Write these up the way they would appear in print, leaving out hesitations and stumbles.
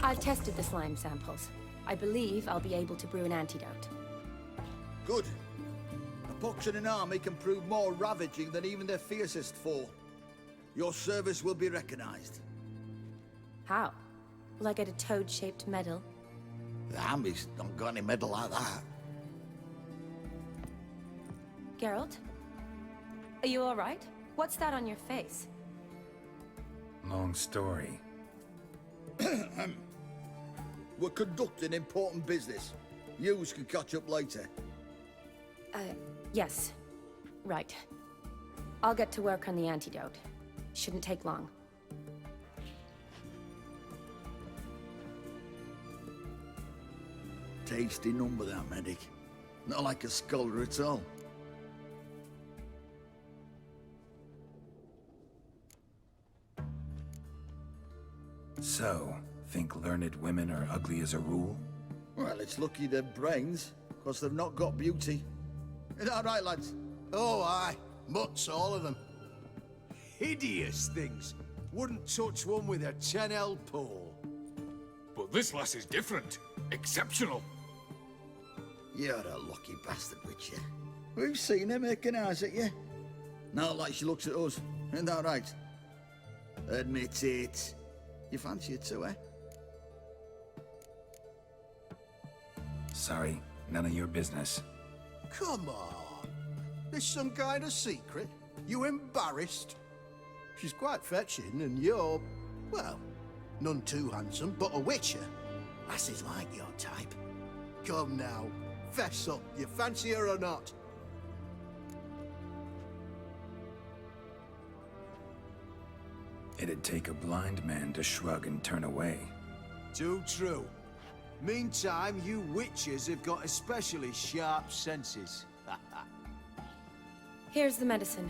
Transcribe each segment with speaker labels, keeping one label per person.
Speaker 1: I've tested the slime samples. I believe I'll be able to brew an antidote.
Speaker 2: Good. A pox in an army can prove more ravaging than even their fiercest foe. Your service will be recognized.
Speaker 1: How? Will I get a toad-shaped medal?
Speaker 2: The army's not got any medal like that.
Speaker 1: Geralt? Are you alright? What's that on your face?
Speaker 3: Long story.
Speaker 2: We're conducting important business. Yous can catch up later.
Speaker 1: Yes. Right. I'll get to work on the antidote. Shouldn't take long.
Speaker 2: Tasty number, that medic. Not like a scholar at all.
Speaker 3: So, think learned women are ugly as a rule?
Speaker 2: Well, it's lucky they're brains, because they've not got beauty. Is that right, lads?
Speaker 4: Oh, aye. Mutts, all of them. Hideous things. Wouldn't touch one with a 10L pole.
Speaker 5: But this lass is different. Exceptional.
Speaker 2: You're a lucky bastard, Witcher. We've seen her making eyes at you. Not like she looks at us. Isn't that right? Admit it. You fancy it too, eh?
Speaker 3: Sorry, none of your business.
Speaker 4: Come on. There's some kind of secret. You embarrassed? She's quite fetching, and you're, well, none too handsome, but a witcher. Lasses like your type. Come now, fess up. You fancy her or not?
Speaker 3: It'd take a blind man to shrug and turn away.
Speaker 4: Too true. Meantime, you witches have got especially sharp senses.
Speaker 1: Here's the medicine.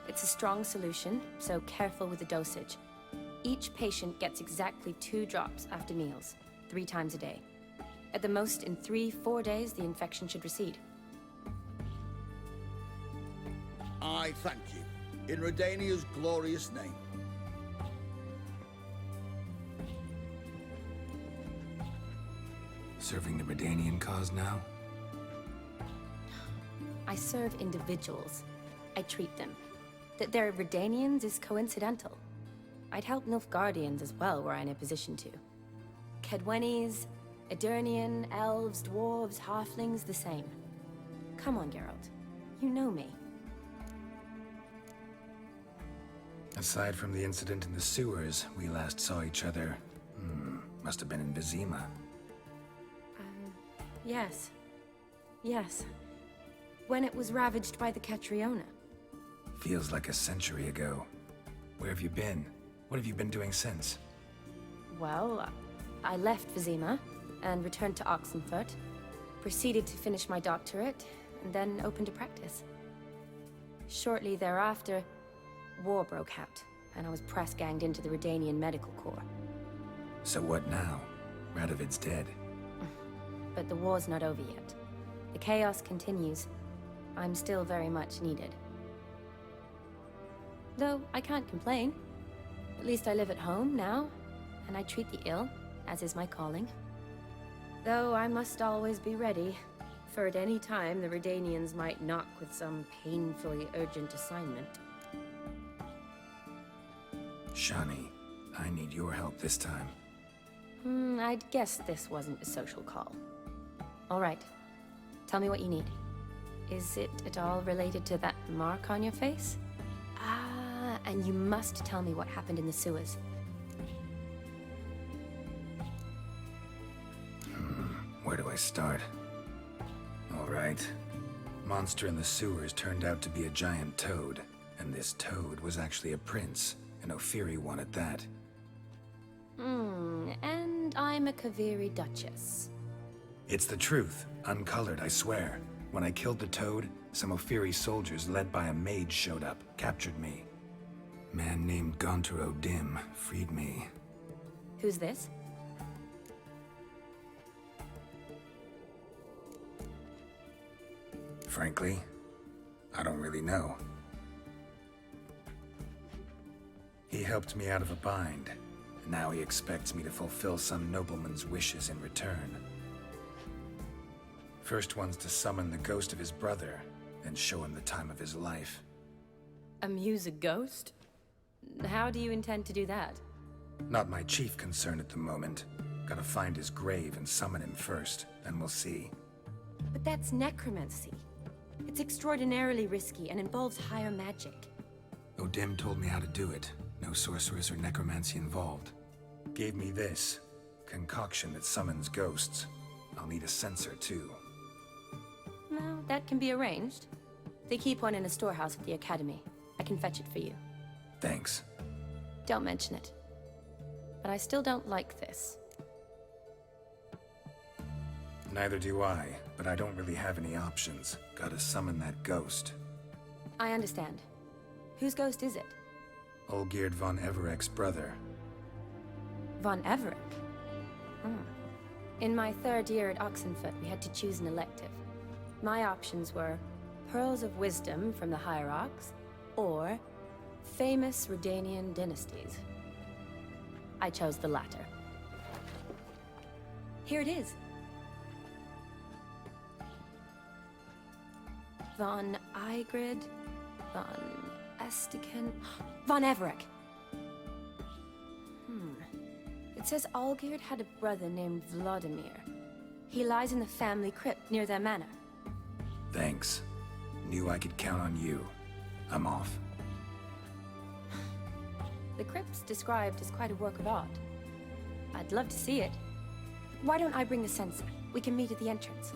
Speaker 1: It's a strong solution, so careful with the dosage. Each patient gets exactly 2 drops after meals, 3 times a day. At the most, in 3-4 days, the infection should recede.
Speaker 2: I thank you. In Redania's glorious name.
Speaker 3: Serving the Redanian cause now?
Speaker 1: I serve individuals. I treat them. That they're Redanians is coincidental. I'd help Nilfgaardians as well were I in a position to. Kedwenis, Edirnian, elves, dwarves, halflings, the same. Come on, Geralt. You know me.
Speaker 3: Aside from the incident in the sewers, we last saw each other, must have been in Vizima.
Speaker 1: Yes. Yes. When it was ravaged by the Catriona.
Speaker 3: Feels like a century ago. Where have you been? What have you been doing since?
Speaker 1: Well, I left Vizima and returned to Oxenfurt. Proceeded to finish my doctorate, and then opened a practice. Shortly thereafter, war broke out, and I was press-ganged into the Redanian Medical Corps.
Speaker 3: So what now? Radovid's dead.
Speaker 1: But the war's not over yet. The chaos continues. I'm still very much needed. Though I can't complain. At least I live at home now, and I treat the ill, as is my calling. Though I must always be ready, for at any time the Redanians might knock with some painfully urgent assignment.
Speaker 3: Shani, I need your help this time.
Speaker 1: I'd guess this wasn't a social call. All right. Tell me what you need. Is it at all related to that mark on your face? Ah, and you must tell me what happened in the sewers.
Speaker 3: Where do I start? All right. Monster in the sewers turned out to be a giant toad, and this toad was actually a prince, an Ophiri one at that.
Speaker 1: And I'm a Kaviri Duchess.
Speaker 3: It's the truth, uncolored, I swear. When I killed the toad, some Ophiri soldiers led by a mage showed up, captured me. Man named Gontar O'Dim freed me.
Speaker 1: Who's this?
Speaker 3: Frankly, I don't really know. He helped me out of a bind, and now he expects me to fulfill some nobleman's wishes in return. First one's to summon the ghost of his brother, then show him the time of his life.
Speaker 1: Amuse a ghost? How do you intend to do that?
Speaker 3: Not my chief concern at the moment. Gotta find his grave and summon him first, then we'll see.
Speaker 1: But that's necromancy. It's extraordinarily risky and involves higher magic.
Speaker 3: O'Dim told me how to do it. No sorceress or necromancy involved. Gave me this concoction that summons ghosts. I'll need a censer too.
Speaker 1: Well, that can be arranged. They keep one in a storehouse at the academy. I can fetch it for you.
Speaker 3: Thanks.
Speaker 1: Don't mention it. But I still don't like this.
Speaker 3: Neither do I, but I don't really have any options. Gotta summon that ghost.
Speaker 1: I understand. Whose ghost is it?
Speaker 3: Olgierd von Everec's brother.
Speaker 1: Von Everec? In my third year at Oxenfurt, we had to choose an elective. My options were Pearls of Wisdom from the Hierarchs, or famous Redanian dynasties. I chose the latter. Here it is. Von Igrid, Von Estiken, Von Everec. It says Olgierd had a brother named Vladimir. He lies in the family crypt near their manor.
Speaker 3: Thanks. Knew I could count on you. I'm off.
Speaker 1: The crypt's described as quite a work of art. I'd love to see it. Why don't I bring the censer? We can meet at the entrance.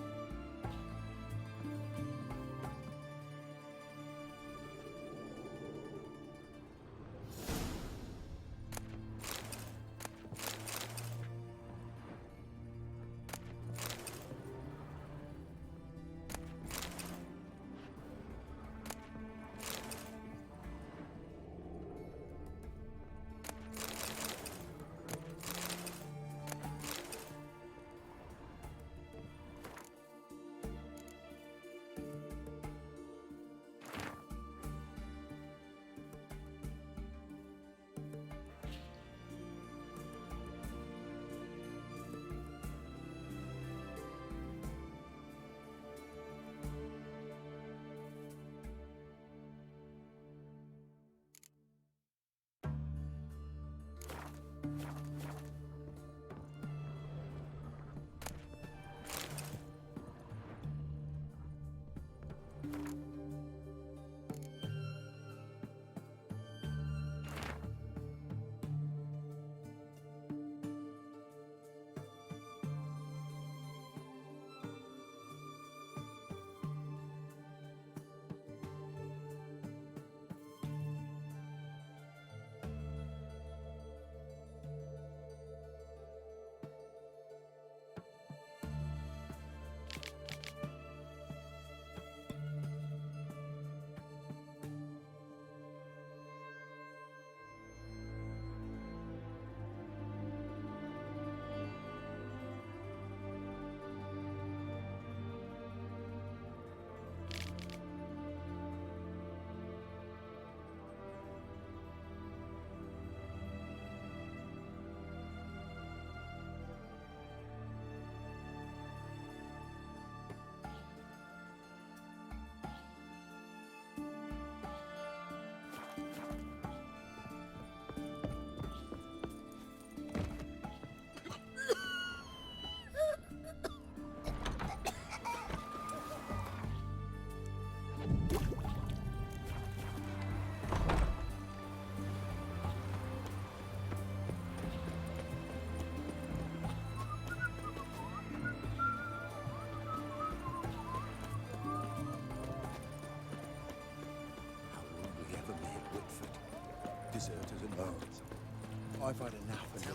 Speaker 4: I've had enough of it.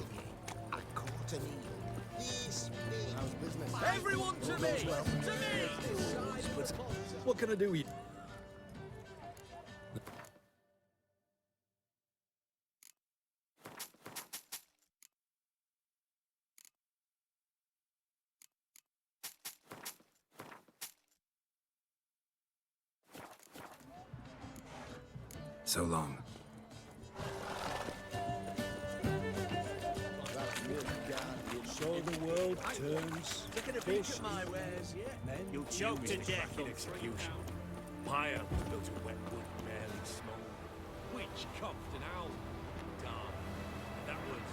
Speaker 6: I caught an eel. This big.
Speaker 4: How's business?
Speaker 7: Everyone to me!
Speaker 4: Well.
Speaker 7: To me!
Speaker 5: What can I do with you?
Speaker 3: So long.
Speaker 8: So the world turns.
Speaker 7: Taking a peek at my wares, yeah?
Speaker 8: Men
Speaker 7: You'll choke to death on execution.
Speaker 9: Pyre was built of wet wood, barely small. Witch coughed an owl. Dark. And that was...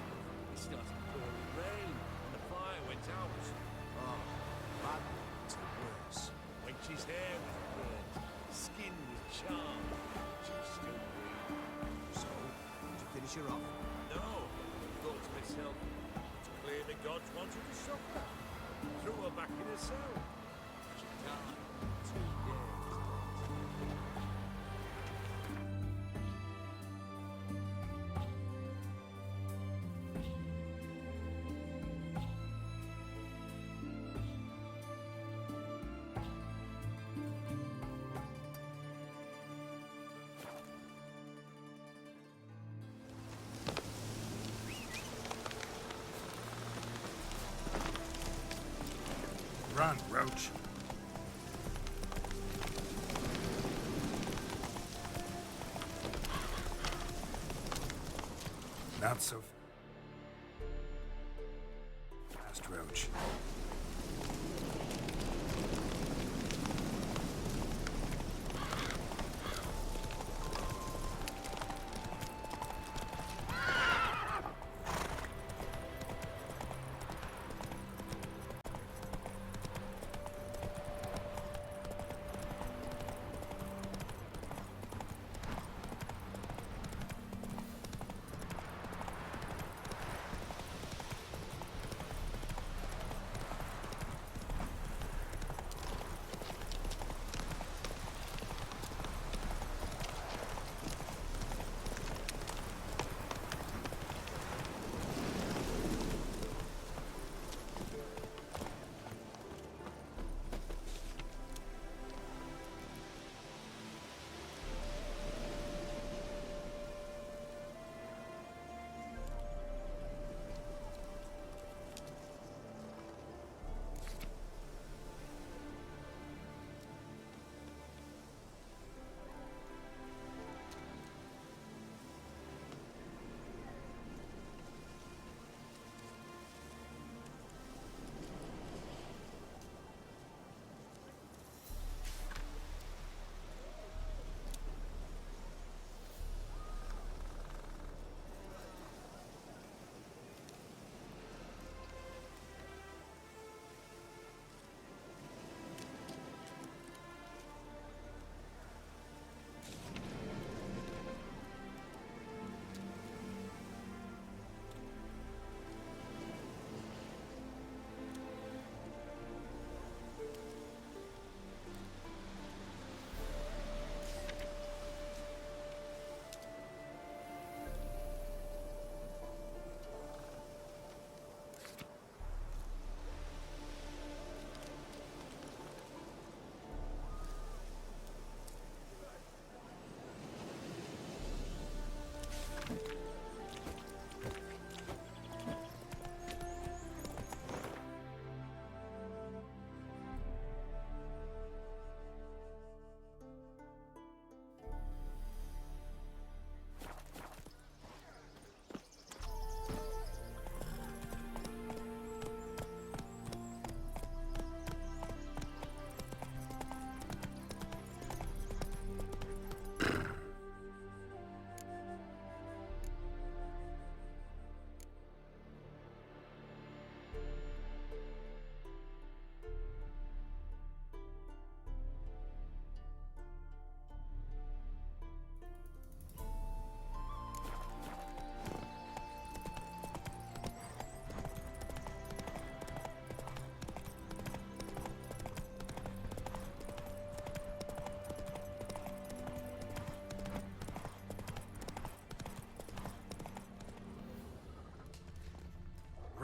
Speaker 9: It started pouring rain, and the fire went out.
Speaker 6: Oh, bad to worse.
Speaker 9: Wench's hair was burnt. Skin was charred. She was still green.
Speaker 6: So, did you finish her off?
Speaker 9: No, I thought to myself, it's clear the gods wanted to suffer. Threw her back in her cell. She died 2 days.
Speaker 3: Run, Roach. Not so fast, Roach.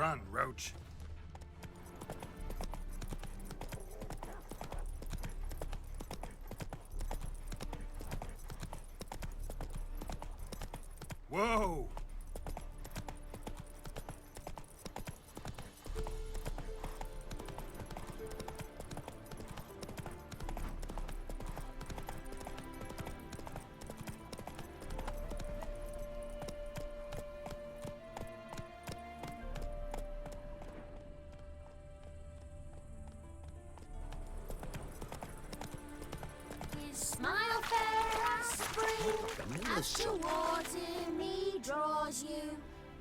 Speaker 3: Run, Roach. Whoa!
Speaker 10: His smile fair as spring, as towards him he draws you.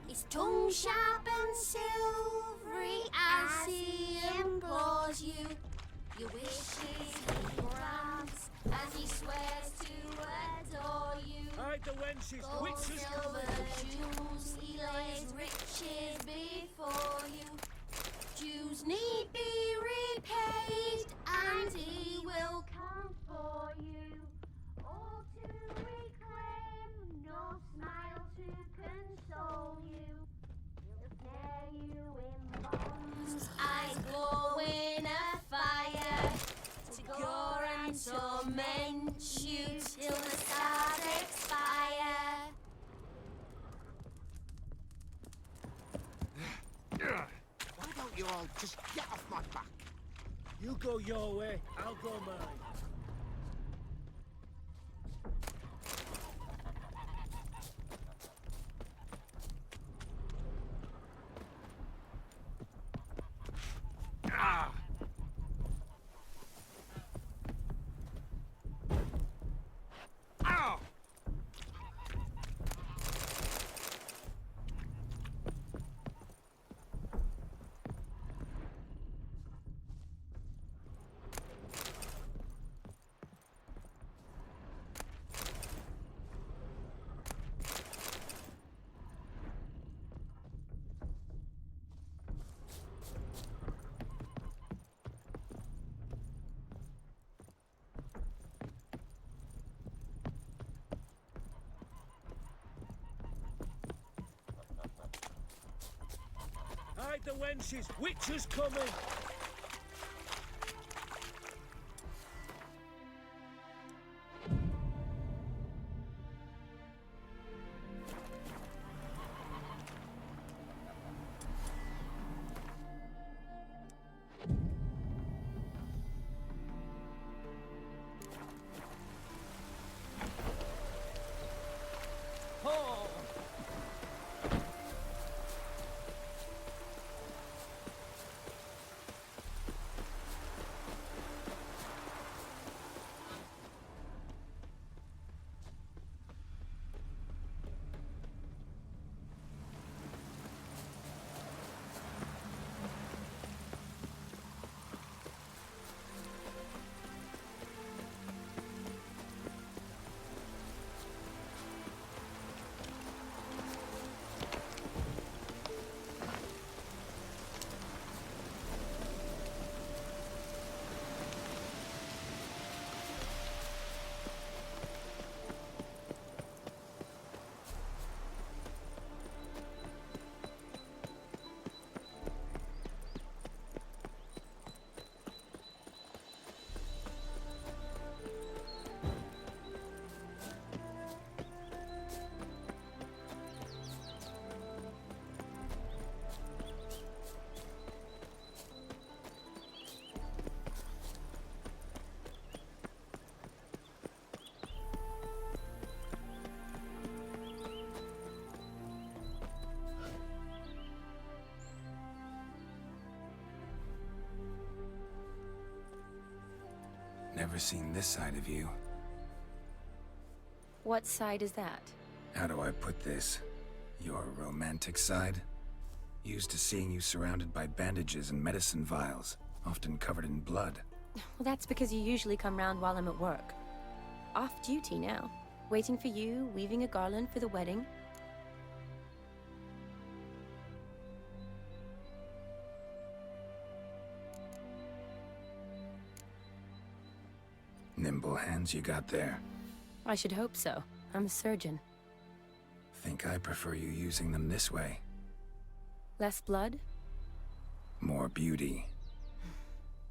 Speaker 10: His tongue sharp and silvery as he implores you. Your wishes he grants as he swears to adore you.
Speaker 7: Hide the wenches,
Speaker 10: Gold,
Speaker 7: witches
Speaker 10: silver,
Speaker 7: coming.
Speaker 10: jewels, he lays riches before you. Dues need be repaid, and he will come for you. All to reclaim, no smile to console you. He'll snare you in bonds, eyes glowing a fire, to gore and torment you till the stars expire.
Speaker 6: Why don't you all just get off my back?
Speaker 7: You go your way, I'll go mine.
Speaker 5: Ah! Ow!
Speaker 7: Hide the wenches, witches coming. Oh!
Speaker 3: Never seen this side of you.
Speaker 1: What side is that?
Speaker 3: How do I put this? Your romantic side? Used to seeing you surrounded by bandages and medicine vials, often covered in blood.
Speaker 1: Well, that's because you usually come round while I'm at work. Off duty now. Waiting for you, weaving a garland for the wedding.
Speaker 3: Nimble hands you got there.
Speaker 1: I should hope so. I'm a surgeon.
Speaker 3: Think I prefer you using them this way.
Speaker 1: Less blood,
Speaker 3: More beauty.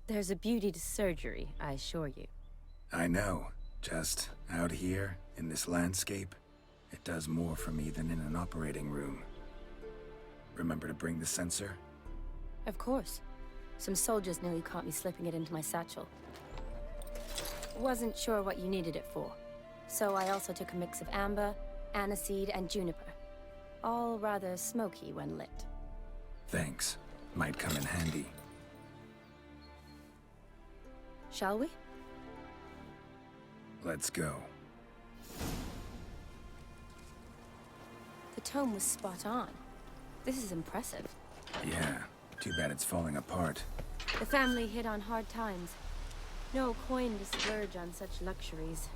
Speaker 1: There's a beauty to surgery, I assure you.
Speaker 3: I know. Just out here, in this landscape, it does more for me than in an operating room. Remember to bring the sensor?
Speaker 1: Of course. Some soldiers nearly caught me slipping it into my satchel. Wasn't sure what you needed it for, so I also took a mix of amber, aniseed, and juniper. All rather smoky when lit.
Speaker 3: Thanks. Might come in handy.
Speaker 1: Shall we?
Speaker 3: Let's go.
Speaker 1: The tome was spot on. This is impressive.
Speaker 3: Yeah. Too bad it's falling apart.
Speaker 1: The family hit on hard times. No coin to splurge on such luxuries.